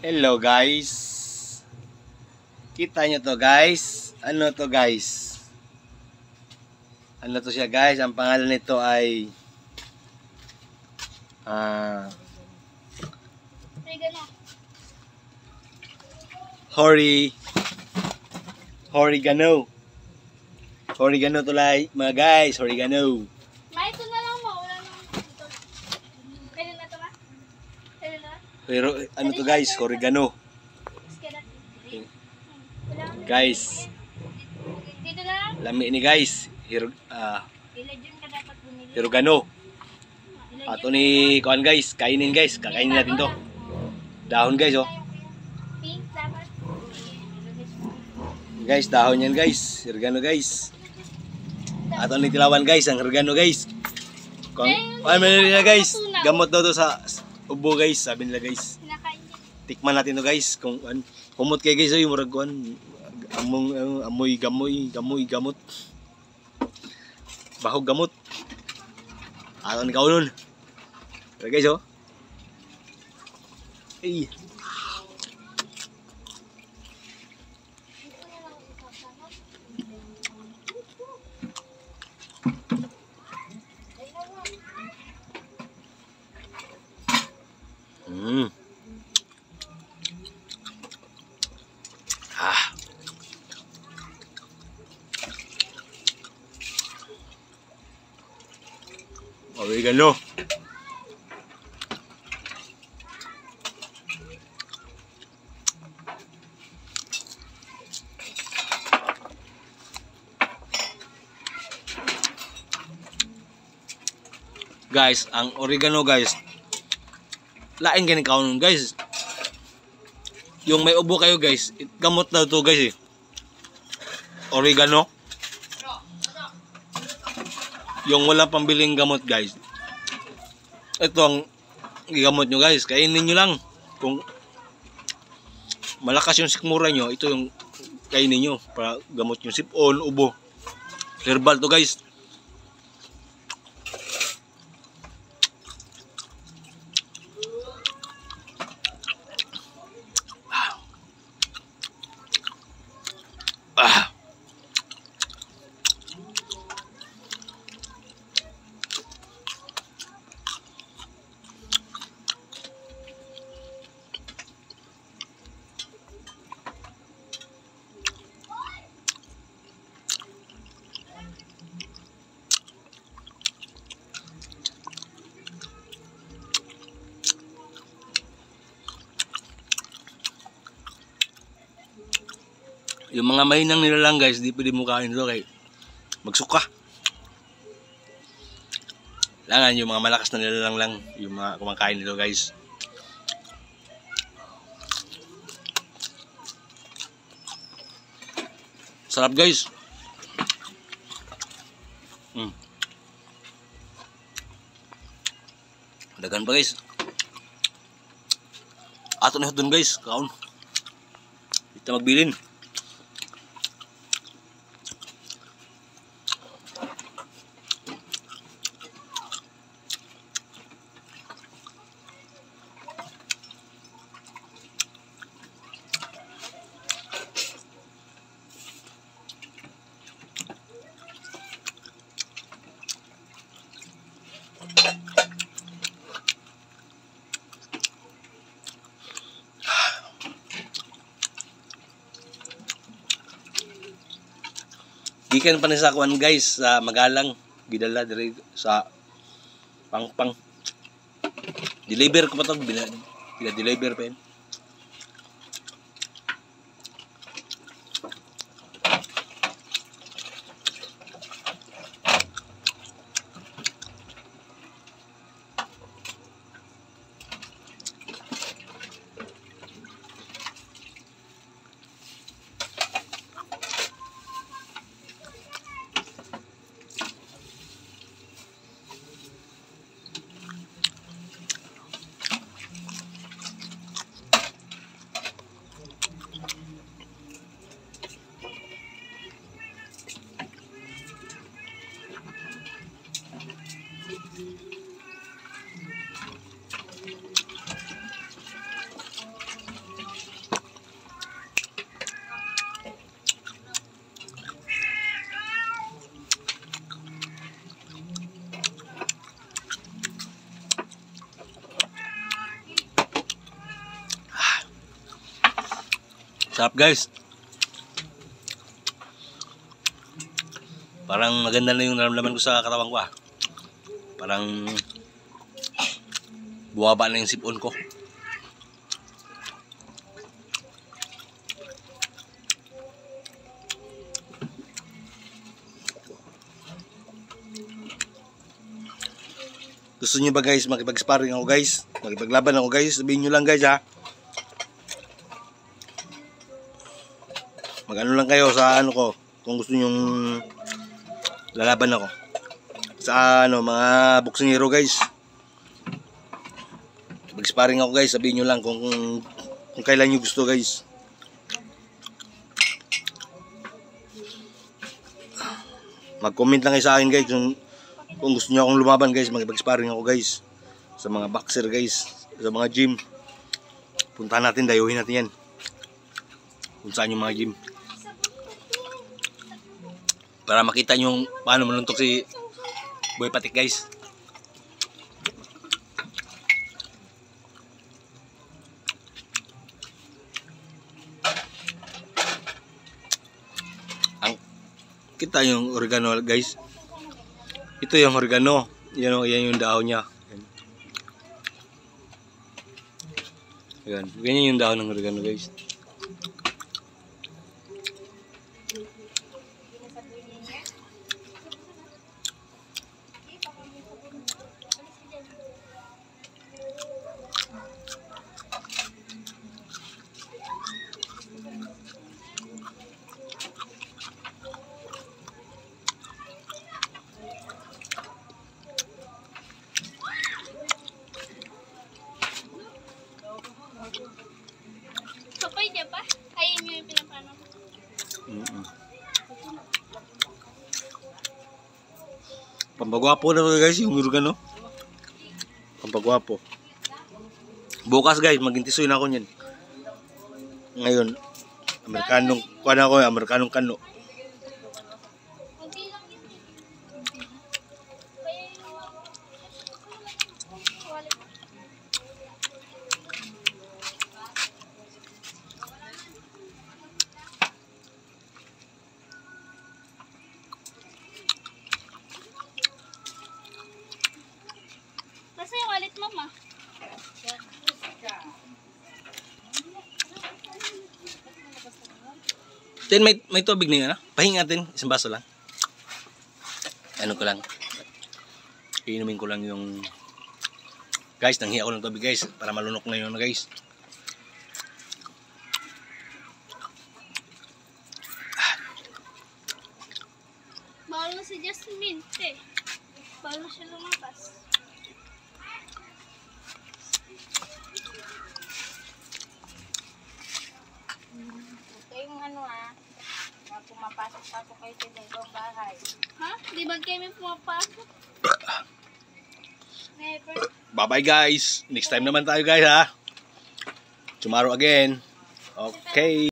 Hello guys. Kita nyo to guys. Ano to guys? Ano to siya guys? Ang pangalan nito ay Oregano. Oregano to like mga guys. Oregano. May ito na lang mo. Wala nang ito. Pwede na ito ba? Pwede na? Pero ano to guys? Oregano. Guys. Dito na lang. Lami ni guys. Ilagyan ka dapat bumili. Oregano. Ato ni kuan guys. Kainin guys. Kakainin natin to. Dahon guys oh. Pink dapat. Guys, dahon yan guys. Oregano guys. Ato ni tilawan guys. Ang oregano guys. Kung nila guys. Gamot daw to sa ubo guys. Sabi nila guys. Tikman natin to guys. Kung humot kayo guys. Yung murag kuan. Amoy gamot. Bahog gamot. Ato ni kaunon. Pero guys oh. Ay. Oregano. Guys, ang oregano guys. Lain ganing kaunon guys. Yung may ubo kayo guys, gamot na to guys eh. Oregano. Yung wala pambiling gamot guys. Ito ang gamot nyo guys. Kainin nyo lang. Kung malakas yung sikmura nyo, ito yung kainin nyo. Para gamot yung sipon, ubo. Herbal to guys. Yung mga mahinang nila lang guys, di pwede mo kain ito kay magsuka. Langan yung mga malakas na nilalang lang yung mga kumakain nito guys. Sarap guys. Dagan pa guys. Ato na doon guys, kaon. Kita magbilin. Gikan pa ni sa kuan guys sa Magalang, gidala diri sa Pangpang. Deliver ko pa to, deliver pa yun. Sarap guys. Parang maganda na yung naramdaman ko sa katawan ko ah. Parang buwaba na yung sipon ko. Gusto niyo ba guys makipag-sparring ako guys? Makipaglaban ako guys? Sabihin niyo lang guys ha. Mag-ano lang kayo sa ano ko kung gusto niyo lalaban ako. Sa ano mga boksingero guys. Mag-sparring ako guys, sabihin niyo lang kung kailan niyo gusto guys. Mag-comment lang kayo sa akin guys kung gusto niyo akong lumaban guys, makipag-sparring ako guys. Sa mga boxer guys, sa mga gym. Puntahan natin, dayuhin natin yan. Kung saan yung mga gym. Para makita niyo paano manuntok si Boy Patik guys. Kita yung oregano guys. Ito yung oregano. Yan yung dahon niya. Yan. Ganyan yung dahon ng oregano guys. Kapay niya pa? Ayun nyo yung pinapano. Pampagwapo na guys yung oregano. Pampagwapo. Bukas guys, magintisoy na ako niyan. Ngayon, Amerikanong kano. Kunti lang yun. Basta yung wallet mo, ma. Then may tubig na yun, ano? Pahingatin, isang baso lang. Ano ko lang. Iinumin ko lang yung... Guys, nanghiya ko ng tubig guys. Para malunok na yun guys. Bawal na si Jasmine, te. Bawal na siya lumapas. Ito yung ano na pumapasok pa ako kayo sa ibang bahay. Ha? Di ba kami pumapasok? Never. Bye-bye guys. Next time naman tayo guys ha. Tomorrow again. Okay.